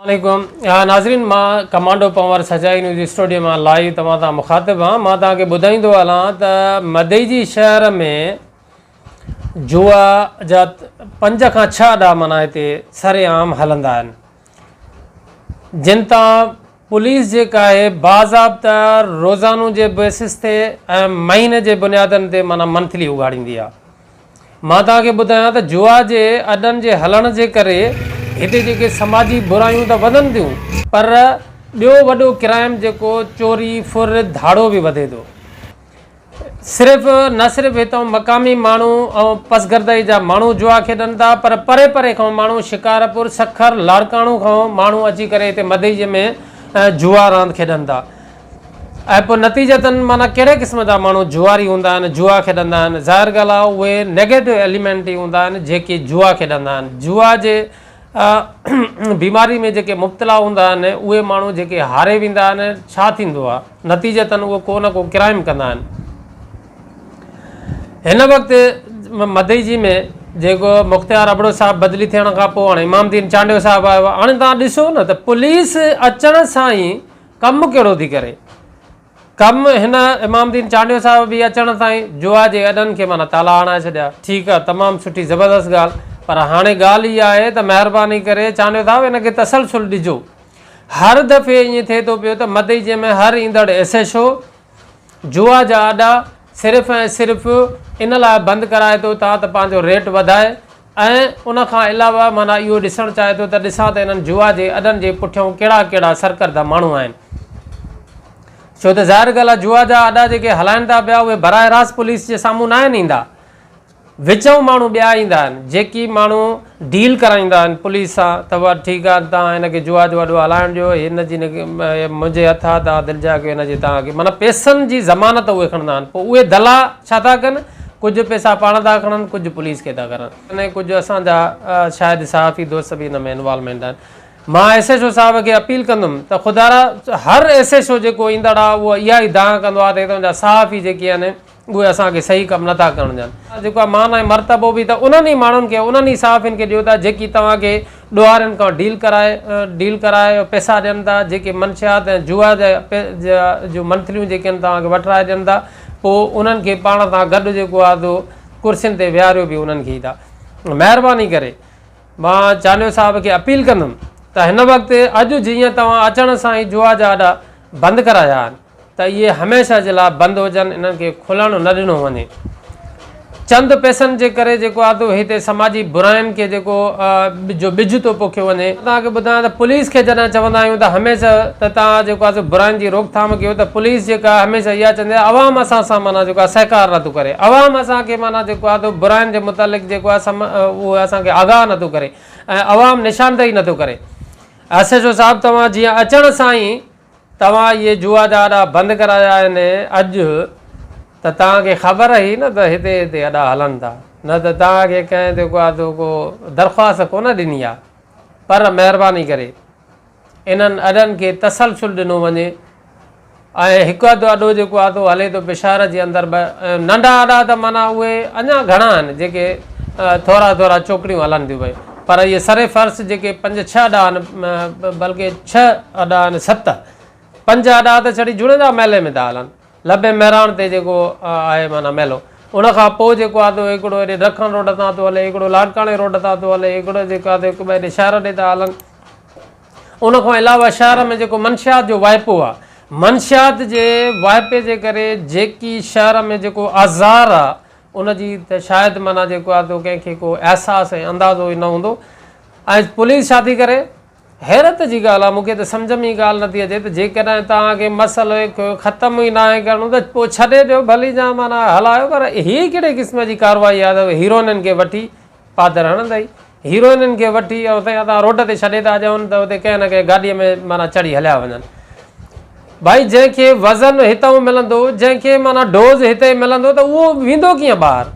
वालेकुम नाज़रीन, मां कमांडो पवार सजाई न्यूज़ स्टूडियो में लाइव तव्हां सां मुखातिब हाँ। मां तव्हांखे ॿुधाईंदो हलां त मदईजी शहर में जुआ जा 5 खां 6 ॾाह माना हिते सरेआम हलंदा आहिनि, जिन तां पुलिस जेका आहे बाज़ाब्ता रोज़ानो जे बेसिस ते ऐं महीने जे बुनियादनि ते माना मंथली उगाड़ींदी आहे। मां तव्हांखे ॿुधायां त जुआ जे अॾनि जे हलण जे करे हिते जेके समाजी बुरायूं त वधनि थियूं, पर ॿियो वॾो क्राइम जेको चोरी फुर धाड़ो बि वधे थो। न सिर्फ़ु हितां मक़ामी माण्हू ऐं पसगरदई जा माण्हू जुआ खेॾनि था, पर परे परे खां माण्हू शिकारपुर सखर लाड़काणो खां माण्हू अची करे हिते मदईअ में जुआ रांदि खेॾनि था। ऐं पोइ नतीजतन माना कहिड़े क़िस्म जा माण्हू जुआरी हूंदा आहिनि, जुआ खेॾंदा आहिनि। ज़ाहिर ॻाल्हि आहे उहे नेगेटिव एलिमेंट ई हूंदा आहिनि जेके जुआ खेॾंदा आहिनि। जुआ जे बीमारी में जेके मुब्तला हूंदा आहिनि उहे माण्हू जेके हारे वेंदा आहिनि, छा थींदो आहे नतीजतन उहो को न को क्राइम कंदा आहिनि। हिन वक़्तु मदईजी में जेको मुख़्तियार अबड़ो साहिबु बदिली थियण खां पोइ हाणे इमामदीन चांडियो साहिबु आयो आहे। हाणे तव्हां ॾिसो न त पुलिस अचण सां ई कमु कहिड़ो थी करे। कमु हिन इमामदीन चांडियो साहिब बि अचण ताईं जुआ जे अॾनि खे माना ताला हणाए छॾिया। ठीकु आहे, तमामु सुठी ज़बरदस्त ॻाल्हि, पर हाणे ॻाल्हि इहा आहे त महिरबानी करे चांडियो साहिबु हिनखे तसलसुल ॾिजो। हर दफ़े ईअं थिए थो पियो त मदईअ में हर ईंदड़ SHO जुआ जा अॾा सिर्फ़ु ऐं सिर्फ़ु इन लाइ बंदि कराए थो त पंहिंजो रेट वधाए, ऐं उनखां अलावा माना इहो ॾिसणु चाहे थो त ॾिसां त हिननि जुआ जे अॾनि जे पुठियां कहिड़ा कहिड़ा सरकरदा माण्हू आहिनि। छो त ज़ाहिर ॻाल्हि आहे जुआ जा अॾा जेके हलाइनि था पिया उहे बराह रास्त पुलिस जे साम्हूं न आहिनि ईंदा, विचऊं माण्हू ॿिया ईंदा आहिनि जेकी माण्हू डील कराईंदा आहिनि पुलिस सां त वरी ठीकु आहे, तव्हां हिनखे जुआ जो अॾो हलाइण ॾियो, हिन जी मुंहिंजे हथ आहे, तव्हां दिलि जा कयो हिनजी तव्हांखे माना पैसनि जी ज़मानत उहे खणंदा आहिनि। पोइ उहे दलाल छा था कनि, कुझु पैसा पाण था खणनि, कुझु पुलिस खे था करनि, अने कुझु असांजा शायदि सहाफ़ी दोस्त बि हिन में इन्वॉल्वमेंट आहिनि। मां SHO साहिब खे अपील कंदुमि त ख़ुदारा हर SHO जेको ईंदड़ आहे उहो इहा ई दांह कंदो आहे त हितां जा सहाफ़ी जेके आहिनि उहे असांखे सही कमु नथा करणु ॾियनि। जेको आहे मान ऐं मर्तबो बि त उन्हनि ई माण्हुनि खे, उन्हनि ई सहाफ़ियुनि खे ॾियो था जेकी तव्हांखे ॾोहारियुनि खां डील कराए पैसा ॾियनि था, जेके मंशियात ऐं जुआ जो मंथलियूं जेके आहिनि तव्हांखे वठराए ॾियनि था, पोइ उन्हनि खे पाण सां गॾु जेको आहे तो कुर्सियुनि ते विहारियो बि उन्हनि खे ई था। महिरबानी करे मां चांडियो साहिब खे अपील कंदुमि त हिन वक़्तु अॼु जीअं तव्हां अचण सां ई जुआ जा अॾा बंदि कराया आहिनि त इहे हमेशह जे लाइ बंदि हुजनि, इन्हनि खे खुलणु न ॾिनो वञे। चंद पैसनि जे करे जेको आहे तो हिते समाजी बुराइनि खे जेको जो बिज थो पोखियो वञे। तव्हांखे ॿुधायां त पुलिस खे जॾहिं चवंदा आहियूं त हमेशह त तव्हां जेको आहे बुराइनि जी रोकथाम कयो, त पुलिस जेका हमेशह इहा चवंदी आहे अवाम असां सां माना जेको आहे सहकार नथो करे, अवाम असांखे माना जेको आहे तो बुराइनि जे मुतालिक़ जेको आहे उहो असांखे आगाह नथो करे ऐं अवाम निशानदेही नथो करे। SHO साहिबु तव्हां जीअं अचण सां ई तव्हां इहे जुआ जा अॾा बंदि कराया आहिनि अॼु, त तव्हांखे ख़बर ई न त हिते हिते अॾा हलनि था, न त तव्हांखे कंहिं जेको आहे तो को दरख़्वास्त कोन ॾिनी आहे। पर महिरबानी करे इन्हनि अॾनि खे तसलसुल ॾिनो वञे। ऐं हिकु अधु अॾो जेको आहे तो हले थो पिशार जे अंदरि, नंढा अॾा त माना उहे अञा घणा आहिनि जेके थोरा थोरा चोकड़ियूं हलनि थियूं पई, पर इहे सरे फ़र्श जेके 5-6 अॾा आहिनि, बल्कि 6 अॾा आहिनि 7, 5 अॾा त छड़ी जुड़ेदा मेले में था हलनि, लबे महिराण ते जेको आहे माना मेलो। उनखां पोइ जेको आहे तो हिकिड़ो हेॾे ॾखण रोड तां थो हले, हिकिड़ो लाड़काणे रोड तां थो हले, हिकिड़ो जेको आहे हिकु ॿ हेॾे शहर ॾे था हलनि। उनखां अलावा शहर में जेको मंशियात जो वाइपो आहे, मंशियात जे वाइपे जे करे जेकी शहर में जेको आज़ार आहे उनजी त शायदि माना जेको आहे तो कंहिंखे को अहसासु ऐं अंदाज़ो ई न हूंदो। ऐं पुलिस छा थी करे, हैरत जी ॻाल्हि आहे, मूंखे त सम्झ में ई ॻाल्हि नथी अचे त जेकॾहिं तव्हांखे मसइलो ख़तमु ई न आहे करिणो त पोइ छॾे ॾियो भली जा माना हलायो, पर हीअ कहिड़े क़िस्म जी कार्रवाई आहे त हीरोइननि खे वठी पादर हणंदई, हीरोइननि खे वठी ऐं उते तव्हां रोड ते छॾे था ॾियनि त उते कंहिं न कंहिं गाॾीअ में माना चढ़ी हलिया वञनि। भाई जंहिंखे वज़न हितां मिलंदो, जंहिंखे माना डोज़ हिते मिलंदो त उहो वेंदो कीअं ॿाहिरि।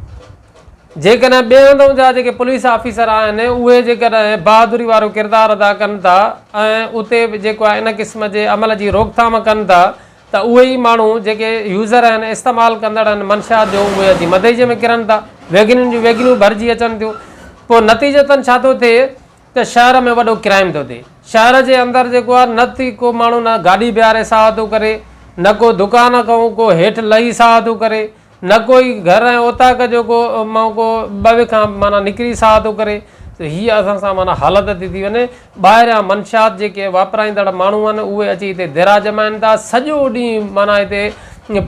जेकॾहिं ॿिए हंधि जा जेके पुलिस ऑफिसर आहिनि उहे जेकॾहिं बहादुरी वारो किरदारु अदा कनि था ऐं उते जेको आहे इन क़िस्म जे अमल जी रोकथाम कनि था, त उहे ई माण्हू जेके यूज़र आहिनि, इस्तेमालु कंदड़ आहिनि मंशियात जो, उहे अची मदईअ में किरनि था, वेगिनियुनि जूं वेगिनियूं भरिजी अचनि थियूं। पोइ नतीजतन छा थो थिए त त शहर में वॾो क्राइम थो थिए। शहर जे अंदरि जेको आहे न थी को माण्हू न गाॾी बीहारे साह थो करे, न को दुकान खां को हेठि लही साह थो करे, न कोई घर ऐं ओताक जो को मां को ॿ खां माना निकिरी साह थो करे। त हीअ असां सां माना हालत थी वञे। ॿाहिरियां मंशात जेके वापराईंदड़ माण्हू आहिनि उहे अची हिते देरा जमाइनि था, सॼो ॾींहुं माना हिते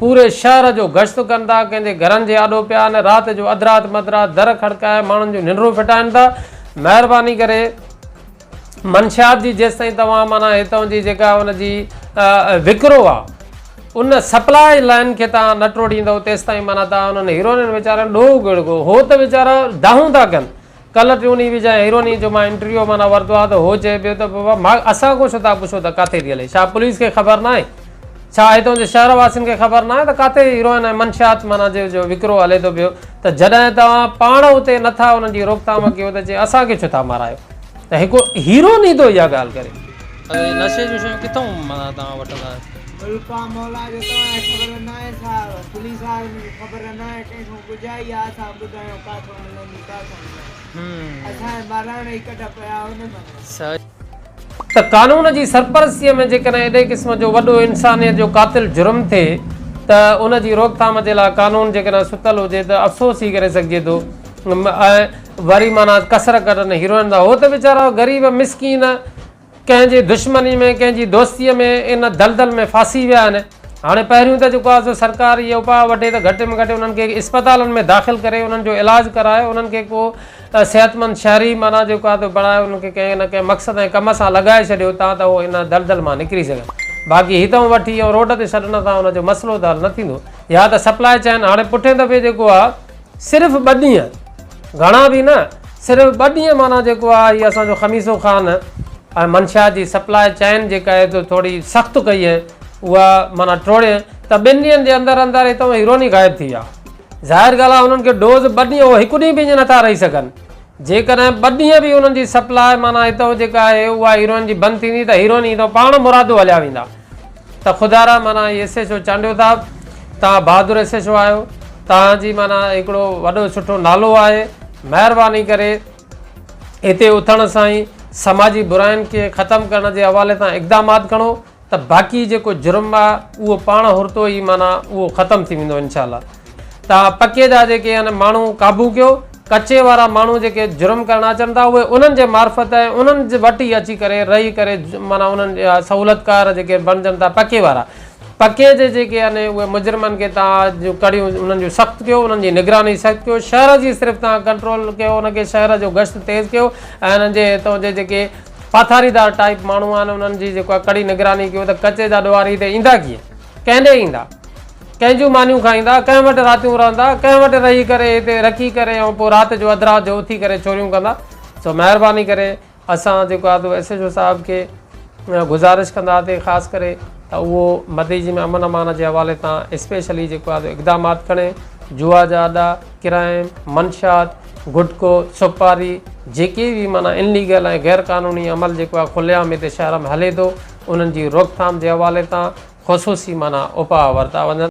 पूरे शहर जो गश्त कनि था, कंहिंजे घरनि जे आॾो पिया आहिनि, राति जो अधरात मधरात दर खड़काए माण्हुनि जूं निंड्रूं फिटाइनि था। महिरबानी करे मंशात जी जेसिताईं तव्हां माना हितां जी जेका हुनजी विकिरो आहे उन सप्लाई लाइन खे तव्हां न टोड़ींदव तेसिताईं माना तव्हां हुननि हीरोइननि वीचारनि ॾोह गिड़गो हो त वीचारा दाहूं था कनि। कल्ह टियों ॾींहुं बि जा हीरोइनी जो मां इंटरव्यू माना वरितो आहे त हो चए पियो त बाबा मां असां को छो था पुछो त किथे थी हले, छा पुलिस खे ख़बर न आहे, छा हितां जे शहर वासियुनि खे ख़बर न आहे त किथे हीरोइन ऐं मंशात माना जो विकिरो हले थो पियो। त जॾहिं तव्हां पाण उते नथा उन्हनि जी रोकथाम कयो त चए असांखे छो था मारायो। त हिकु हीरो नी थो इहा ॻाल्हि करे। नशे जूं शयूं किथां माना तव्हां वठंदा आहियो? मुल्का मौला जो तव्हांखे ख़बर न आहे, छा पुलिस वारनि खे ख़बर न आहे, कंहिंखां ॿुधाई आहे असां ॿुधायूं किथां मिलंदी किथां असांजे मारण ई कढ पिया हुन में। त कानून जी सरपरस्तीअ में जेकॾहिं एॾे क़िस्म जो वॾो इंसानियत जो क़ातिल जुर्म थिए त उन जी रोकथाम जे लाइ कानून जेकॾहिं सुतल हुजे त अफ़सोस ई करे सघिजे थो। ऐं वरी माना कसर कढनि हीरोइन था, हो त वीचारा ग़रीब मिसकीन कंहिंजे दुश्मनी में कंहिंजी दोस्तीअ में इन दलदल में फासी विया आहिनि। हाणे पहिरियों त जेको आहे सो सरकार इहो उपाउ वठे त घटि में घटि उन्हनि खे इस्पतालनि में दाख़िल करे उन्हनि जो इलाजु कराए, उन्हनि खे को सिहतमंद शहरी माना जेको आहे त बणाए, उन्हनि खे कंहिं न कंहिं मक़सद ऐं कम सां लॻाए छॾियो था त उहो इन दलदल मां निकिरी सघनि। बाक़ी हितां वठी ऐं रोड ते छॾण सां हुनजो मसइलो त हल न थींदो। या त सप्लाई चैन हाणे पुठे दफ़े जेको आहे सिर्फ़ु 2 ॾींहं, घणा बि न, सिर्फ़ु 2 ॾींहं माना जेको आहे इहा असांजो ख़मीसो ख़ान ऐं मंशात जी सप्लाई चैन जेका आहे त थोरी सख़्तु कई आहे उहा माना टोड़े त 2 ॾींहंनि जे अंदरि अंदरि हितां हीरोइन गाइब थी विया। ज़ाहिर ॻाल्हि आहे हुननि खे डोज़ 2 ॾींहं उहो 1 ॾींहुं बि ईअं नथा रही सघनि। जेकॾहिं 2 ॾींहं बि हुननि जी सप्लाई माना हितां जेका आहे उहा हीरोइन जी बंदि थींदी त हीरोइन हितां पाण मुरादो हलिया वेंदा। त ख़ुदारा माना इहे SHO चांडियो था, तव्हां बहादुर SHO आहियो, तव्हांजी माना हिकिड़ो वॾो सुठो नालो आहे। महिरबानी करे हिते उथण सां ई समाजी बुराइनि खे ख़तमु करण जे हवाले सां इक़दामात खणो त बाक़ी जेको जुर्म आहे उहो पाण हुरतो ई माना उहो ख़तमु थी वेंदो इनशाअल्लाह। तव्हां पके जा जेके आहिनि माण्हू काबू कयो, कचे वारा माण्हू जेके जुर्म करणु अचनि था उहे उन्हनि जे मार्फत ऐं उन्हनि जे वटि ई अची करे रही करे माना उन्हनि सहूलियतकार जेके बणिजनि था पके वारा, पके जे जेके आहिनि उहे मुजरिमनि खे तव्हां जो कड़ियूं उन्हनि जो सख़्तु कयो, उन्हनि जी निगरानी सख़्तु कयो, शहर जी सिर्फ़ु तव्हां कंट्रोल कयो, उनखे शहर जो गश्त तेज़ कयो ऐं हिननि जे हितां जे जेके पाथारीदार टाइप माण्हू आहिनि उन्हनि जी जेको आहे कड़ी निगरानी कयो त कचे जा ॾुआरी हिते ईंदा कीअं, कंहिंॾे ईंदा, कंहिंजूं मानियूं खाईंदा, कंहिं वटि रातियूं रहंदा, कंहिं वटि रही करे हिते रखी करे ऐं पोइ राति जो अधु जो उथी करे चोरियूं कंदा। सो महिरबानी करे असां जेको आहे त SHO साहिब खे गुज़ारिश कंदासीं ख़ासि करे त उहो मदईजी में अमन अमान जे हवाले सां स्पेशली जेको आहे इक़दामात खणे। जुआ जा अॾा, क्राइम, मंशात, गुटको, सुपारी, जेके बि माना इनलीगल ऐं गैर क़ानूनी अमल जेको आहे खुलियाम हिते शहर में हले थो, उन्हनि जी रोकथाम जे हवाले सां ख़ुसूसी माना उपाउ वरिता वञनि।